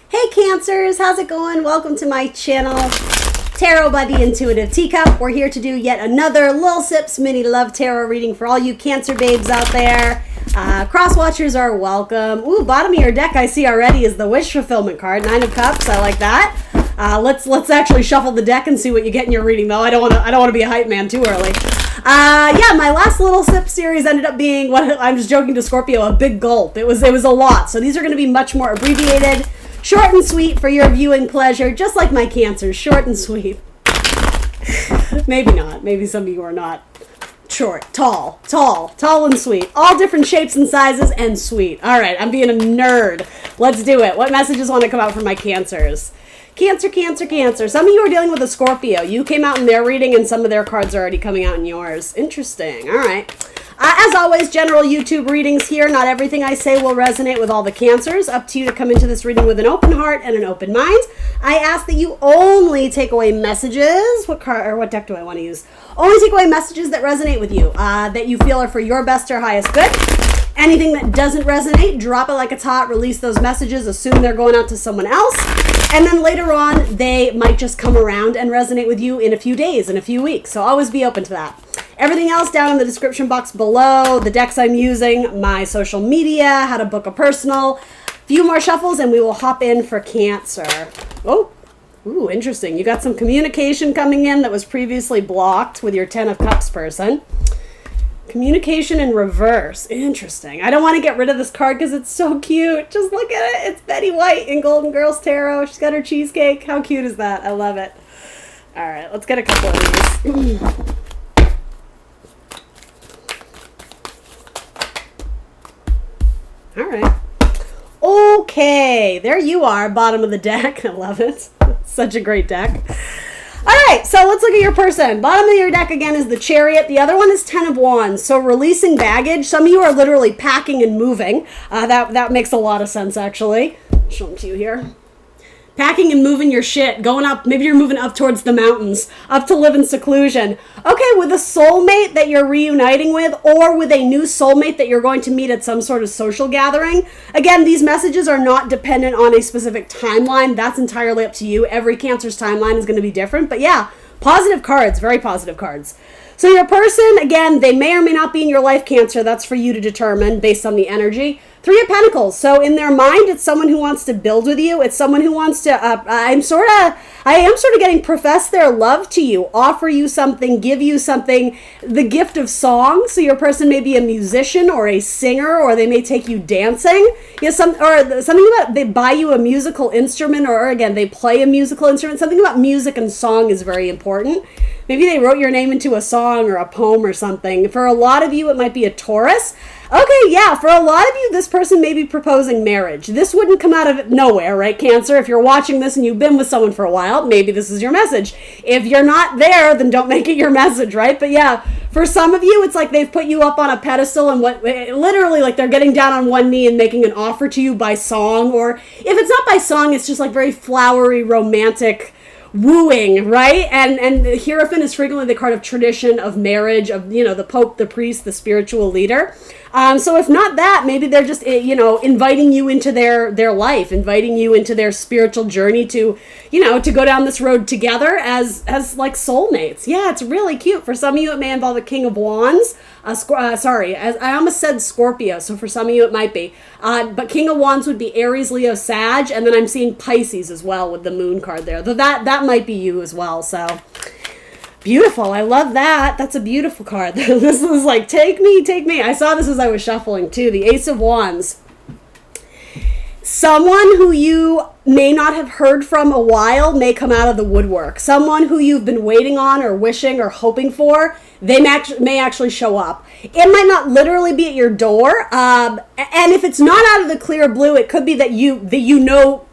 Hey Cancers, how's it going? Welcome to my channel, Tarot by the Intuitive Teacup. We're here to do yet another Lil Sips mini love tarot reading for all you Cancer babes out there. Cross watchers are welcome. Ooh, bottom of your deck I see already is the Wish Fulfillment card, 9 of Cups. I like that. Let's actually shuffle the deck and see what you get in your reading, though. I don't want to be a hype man too early. Yeah, my last Little Sip series ended up being what I'm just joking to Scorpio, a big gulp. It was a lot. So these are going to be much more abbreviated, short and sweet for your viewing pleasure, just like my Cancers, short and sweet. Maybe not. Maybe some of you are not. Short, tall and sweet. All different shapes and sizes and sweet. All right, I'm being a nerd. Let's do it. What messages want to come out for my Cancers? Cancer, Cancer, Cancer. Some of you are dealing with a Scorpio. You came out in their reading and some of their cards are already coming out in yours. Interesting. All right. As always, general YouTube readings here. Not everything I say will resonate with all the Cancers. Up to you to come into this reading with an open heart and an open mind. I ask that you only take away messages. What card or what deck do I want to use? Only take away messages that resonate with you, that you feel are for your best or highest good. Anything that doesn't resonate, drop it like it's hot, release those messages, assume they're going out to someone else. And then later on, they might just come around and resonate with you in a few days, in a few weeks. So always be open to that. Everything else down in the description box below, the decks I'm using, my social media, how to book a personal. Few more shuffles and we will hop in for Cancer. Oh, ooh, interesting. You got some communication coming in that was previously blocked with your 10 of Cups person. Communication in reverse. Interesting. I don't want to get rid of this card because it's so cute. Just look at it. It's Betty White in Golden Girls Tarot. She's got her cheesecake. How cute is that? I love it. All right, let's get a couple of these. All right. Okay, there you are, bottom of the deck. I love it. Such a great deck. All right, so let's look at your person. Bottom of your deck again is the Chariot. The other one is 10 of Wands. So releasing baggage. Some of you are literally packing and moving. That makes a lot of sense, actually. I'll show them to you here. Packing and moving your shit, going up, maybe you're moving up towards the mountains, up to live in seclusion. Okay, with a soulmate that you're reuniting with, or with a new soulmate that you're going to meet at some sort of social gathering. Again, these messages are not dependent on a specific timeline. That's entirely up to you. Every Cancer's timeline is going to be different. But yeah, positive cards, very positive cards. So your person, again, they may or may not be in your life, Cancer. That's for you to determine based on the energy. 3 of Pentacles. So in their mind, it's someone who wants to build with you. It's someone who wants to, I am sort of getting profess their love to you, offer you something, give you something, the gift of song. So your person may be a musician or a singer, or they may take you dancing. You know, something about they buy you a musical instrument, or again, they play a musical instrument. Something about music and song is very important. Maybe they wrote your name into a song or a poem or something. For a lot of you, it might be a Taurus. Okay, yeah, for a lot of you, this person may be proposing marriage. This wouldn't come out of nowhere, right, Cancer? If you're watching this and you've been with someone for a while, maybe this is your message. If you're not there, then don't make it your message, right? But yeah, for some of you, it's like they've put you up on a pedestal and literally like they're getting down on one knee and making an offer to you by song. Or if it's not by song, it's just like very flowery, romantic wooing, right? And the Hierophant is frequently the card of tradition, of marriage, of, you know, the Pope, the priest, the spiritual leader. So if not that, maybe they're just, you know, inviting you into their life, inviting you into their spiritual journey to, you know, to go down this road together as like soulmates. Yeah, it's really cute. For some of you, it may involve a King of Wands. Sorry, as I almost said Scorpio, so for some of you it might be. But King of Wands would be Aries, Leo, Sag, and then I'm seeing Pisces as well with the Moon card there. That might be you as well, so beautiful. I love that. That's a beautiful card. This is like, take me, take me. I saw this as I was shuffling too. The Ace of Wands. Someone who you may not have heard from a while may come out of the woodwork. Someone who you've been waiting on or wishing or hoping for, they may actually show up. It might not literally be at your door. And if it's not out of the clear blue, it could be that you know,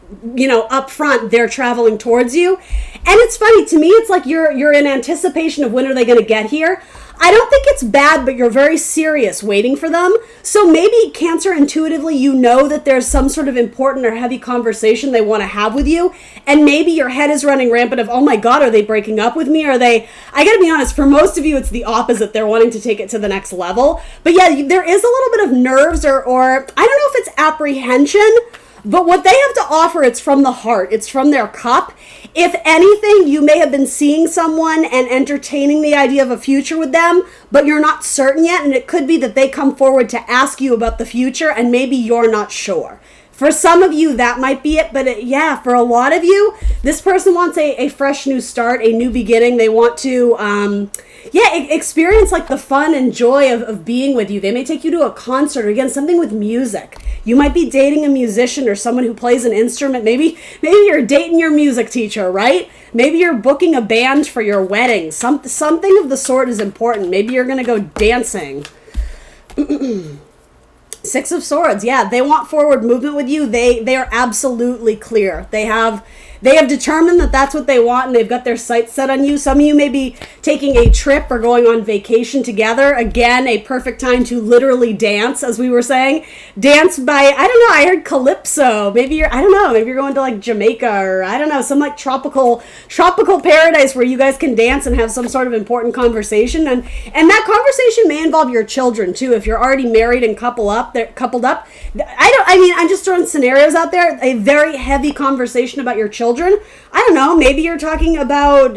up front, they're traveling towards you. And it's funny, to me, it's like you're in anticipation of when are they going to get here. I don't think it's bad, but you're very serious waiting for them. So maybe Cancer, intuitively, you know that there's some sort of important or heavy conversation they want to have with you. And maybe your head is running rampant of, oh my God, are they breaking up with me? I got to be honest, for most of you, it's the opposite. They're wanting to take it to the next level. But yeah, there is a little bit of nerves or I don't know if it's apprehension, but what they have to offer, it's from the heart. It's from their cup. If anything, you may have been seeing someone and entertaining the idea of a future with them, but you're not certain yet, and it could be that they come forward to ask you about the future, and maybe you're not sure. For some of you, that might be it, but for a lot of you, this person wants a fresh new start, a new beginning. They want to, experience like the fun and joy of being with you. They may take you to a concert, or again, something with music. You might be dating a musician or someone who plays an instrument. Maybe you're dating your music teacher, right? Maybe you're booking a band for your wedding. Something of the sort is important. Maybe you're going to go dancing. Six of Swords, yeah, they want forward movement with you. They are absolutely clear. They have determined that that's what they want, and they've got their sights set on you. Some of you may be taking a trip or going on vacation together. Again, a perfect time to literally dance, as we were saying. Dance by, I don't know, I heard Calypso. Maybe you're going to like Jamaica, or I don't know, some like tropical paradise where you guys can dance and have some sort of important conversation. And that conversation may involve your children too. If you're already married and coupled up. I'm just throwing scenarios out there. A very heavy conversation about your children. I don't know, maybe you're talking about,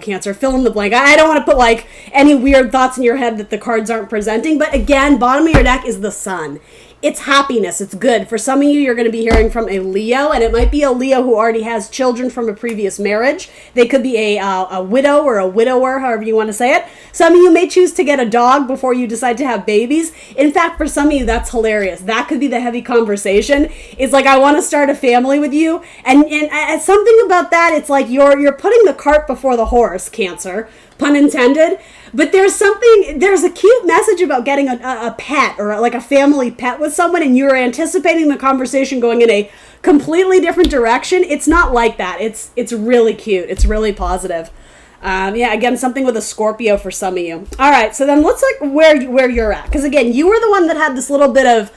Cancer, fill in the blank. I don't want to put like any weird thoughts in your head that the cards aren't presenting, but again, bottom of your deck is the Sun. It's happiness. It's good. For some of you, you're going to be hearing from a Leo, and it might be a Leo who already has children from a previous marriage. They could be a widow or a widower, however you want to say it. Some of you may choose to get a dog before you decide to have babies. In fact, for some of you, that's hilarious. That could be the heavy conversation. It's like, I want to start a family with you. And something about that, it's like you're putting the cart before the horse, Cancer. Pun intended. But there's a cute message about getting a pet, or like a family pet with someone, and you're anticipating the conversation going in a completely different direction. It's not like that. It's really cute. It's really positive. Again, something with a Scorpio for some of you. All right, so then let's look where you're at. Because again, you were the one that had this little bit of,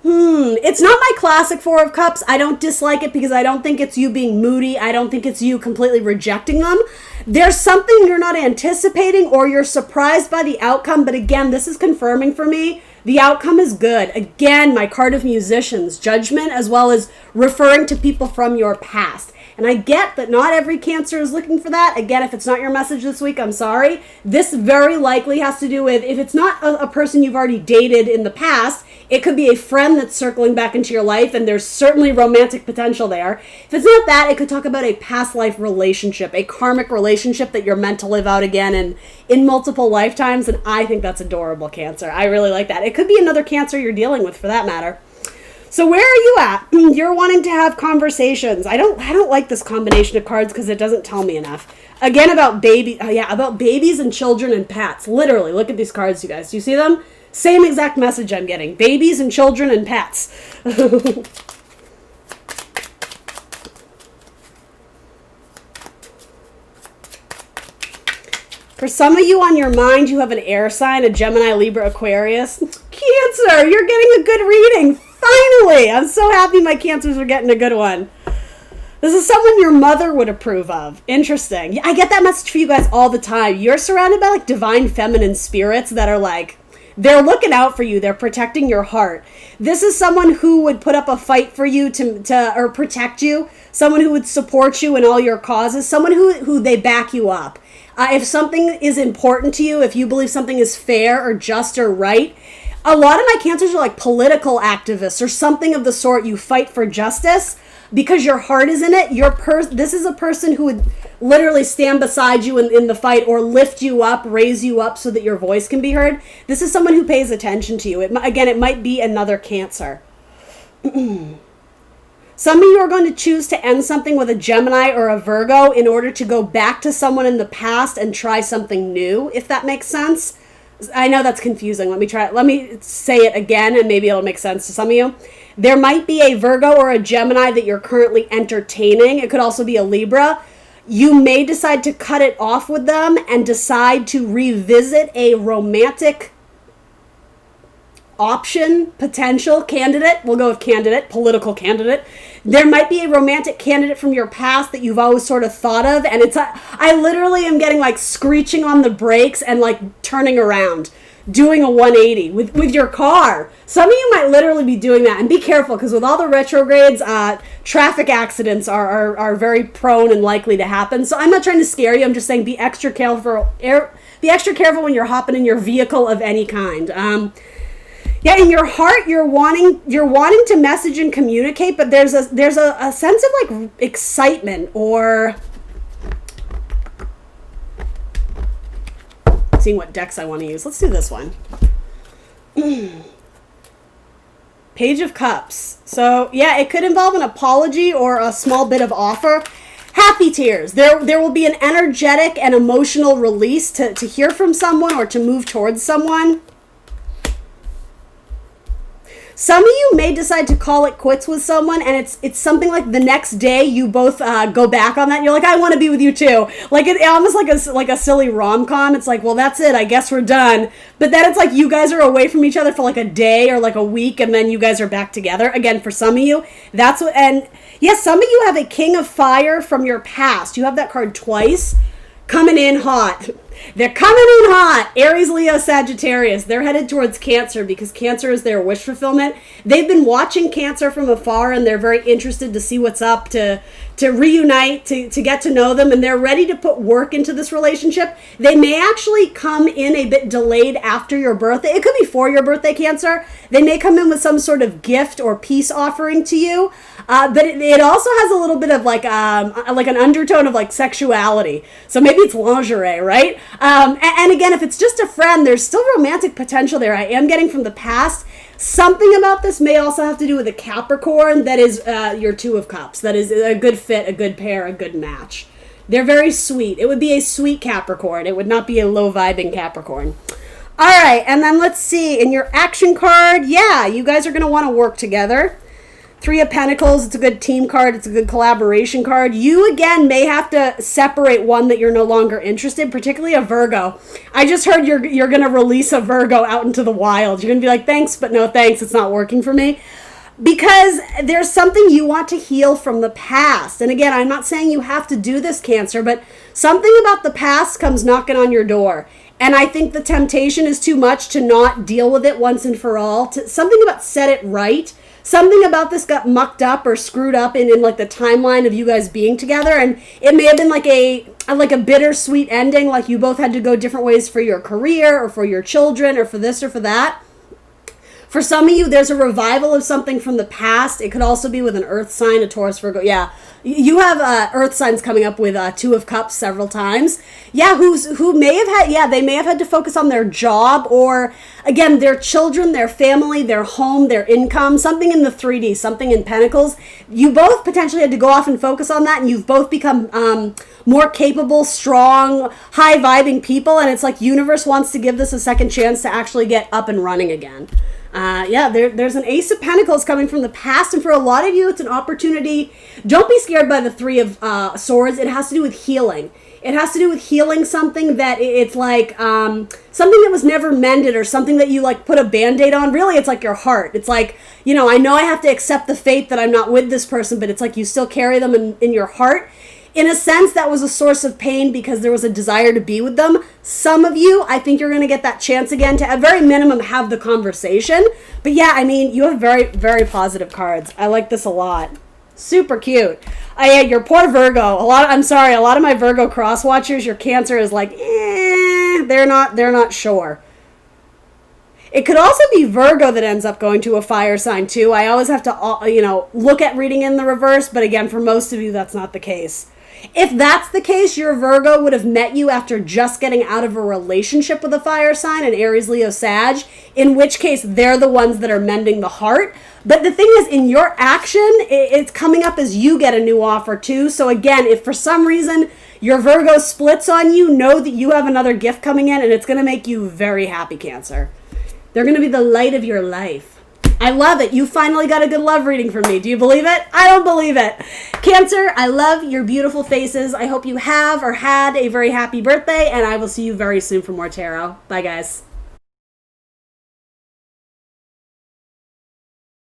it's not my classic Four of Cups. I don't dislike it because I don't think it's you being moody. I don't think it's you completely rejecting them. There's something you're not anticipating, or you're surprised by the outcome. But again, this is confirming for me the outcome is good. Again, my card of Musicians, Judgment, as well as referring to people from your past. And I get that not every Cancer is looking for that. Again, if it's not your message this week, I'm sorry. This very likely has to do with, if it's not a person you've already dated in the past, it could be a friend that's circling back into your life, and there's certainly romantic potential there. If it's not that, it could talk about a past life relationship, a karmic relationship that you're meant to live out again and in multiple lifetimes, and I think that's adorable, Cancer. I really like that. It could be another Cancer you're dealing with, for that matter. So where are you at? You're wanting to have conversations. I don't like this combination of cards because it doesn't tell me enough. Again, about babies and children and pets. Literally, look at these cards, you guys. Do you see them? Same exact message I'm getting. Babies and children and pets. For some of you on your mind, you have an air sign, a Gemini, Libra, Aquarius. Cancer, you're getting a good reading. Finally! I'm so happy my Cancers are getting a good one. This is someone your mother would approve of. Interesting. I get that message for you guys all the time. You're surrounded by like divine feminine spirits that are like, they're looking out for you. They're protecting your heart. This is someone who would put up a fight for you or protect you. Someone who would support you in all your causes. Someone who they back you up. If something is important to you, if you believe something is fair or just or right, a lot of my Cancers are like political activists or something of the sort. You fight for justice because your heart is in it. This is a person who would literally stand beside you in the fight, or lift you up, raise you up so that your voice can be heard. This is someone who pays attention to you. It might be another Cancer. Some of you are going to choose to end something with a Gemini or a Virgo in order to go back to someone in the past and try something new, if that makes sense. I know that's confusing. Let me say it again, and maybe it'll make sense to some of you. There might be a Virgo or a Gemini that you're currently entertaining. It could also be a Libra. You may decide to cut it off with them and decide to revisit a romantic option, potential candidate. We'll go with candidate, political candidate. There might be a romantic candidate from your past that you've always sort of thought of, and I literally am getting like screeching on the brakes and like turning around. doing a 180 with your car. Some of you might literally be doing that, and be careful, because with all the retrogrades, traffic accidents are very prone and likely to happen. So I'm not trying to scare you. I'm just saying be extra careful. Be extra careful when you're hopping in your vehicle of any kind. Yeah, in your heart, you're wanting to message and communicate, but there's a sense of like excitement or seeing what decks I want to use. Let's do this one. Page of Cups. So yeah, it could involve an apology or a small bit of offer. Happy tears. There will be an energetic and emotional release to hear from someone or to move towards someone. Some of you may decide to call it quits with someone, and it's something like the next day you both go back on that. And you're like, I want to be with you too. Like it almost like a silly rom-com. It's like, well, that's it. I guess we're done. But then it's like you guys are away from each other for like a day or like a week, and then you guys are back together again. For some of you, that's what. And yes, some of you have a King of Fire from your past. You have that card twice, coming in hot. They're coming in hot. Aries, Leo, Sagittarius. They're headed towards Cancer because Cancer is their wish fulfillment. They've been watching Cancer from afar, and they're very interested to see what's up, to reunite, to get to know them, and they're ready to put work into this relationship. They may actually come in a bit delayed after your birthday. It could be for your birthday, Cancer. They may come in with some sort of gift or peace offering to you, but it also has a little bit of like an undertone of like sexuality. So maybe it's lingerie, right? And again, if it's just a friend, there's still romantic potential there. I am getting from the past. Something about this may also have to do with a Capricorn that is your Two of Cups. That is a good fit, a good pair, a good match. They're very sweet. It would be a sweet Capricorn. It would not be a low-vibing Capricorn. All right, and then let's see. In your action card, yeah, you guys are going to want to work together. Three of Pentacles, it's a good team card. It's a good collaboration card. You, again, may have to separate one that you're no longer interested, particularly a Virgo. I just heard you're going to release a Virgo out into the wild. You're going to be like, thanks, but no thanks. It's not working for me. Because there's something you want to heal from the past. And again, I'm not saying you have to do this, Cancer, but something about the past comes knocking on your door. And I think the temptation is too much to not deal with it once and for all. Something about set it right. Something about this got mucked up or screwed up in like the timeline of you guys being together, and it may have been like a bittersweet ending, like you both had to go different ways for your career or for your children or for this or for that. For some of you, there's a revival of something from the past. It could also be with an earth sign, a Taurus, Virgo. Yeah, you have earth signs coming up with Two of Cups several times. Yeah, who may have had, yeah, they may have had to focus on their job or, again, their children, their family, their home, their income, something in the 3D, something in Pentacles. You both potentially had to go off and focus on that, and you've both become more capable, strong, high-vibing people, and it's like universe wants to give this a second chance to actually get up and running again. Yeah, there's an Ace of Pentacles coming from the past, and for a lot of you, it's an opportunity. Don't be scared by the Three of Swords. It has to do with healing. It has to do with healing something that it's like something that was never mended or something that you like put a Band-Aid on. Really, it's like your heart. It's like, you know, I know I have to accept the fate that I'm not with this person, but it's like you still carry them in your heart. In a sense, that was a source of pain because there was a desire to be with them. Some of you, I think you're going to get that chance again to, at very minimum, have the conversation. But yeah, I mean, you have very, very positive cards. I like this a lot. Super cute. Yeah, your poor Virgo. I'm sorry, a lot of my Virgo cross watchers, your Cancer is like, they're not sure. It could also be Virgo that ends up going to a fire sign too. I always have to, look at reading in the reverse. But again, for most of you, that's not the case. If that's the case, your Virgo would have met you after just getting out of a relationship with a fire sign, an Aries, Leo, Sag, in which case they're the ones that are mending the heart. But the thing is, in your action, it's coming up as you get a new offer too. So again, if for some reason your Virgo splits on you, know that you have another gift coming in, and it's going to make you very happy, Cancer. They're going to be the light of your life. I love it. You finally got a good love reading from me. Do you believe it? I don't believe it. Cancer, I love your beautiful faces. I hope you have or had a very happy birthday, and I will see you very soon for more tarot. Bye, guys.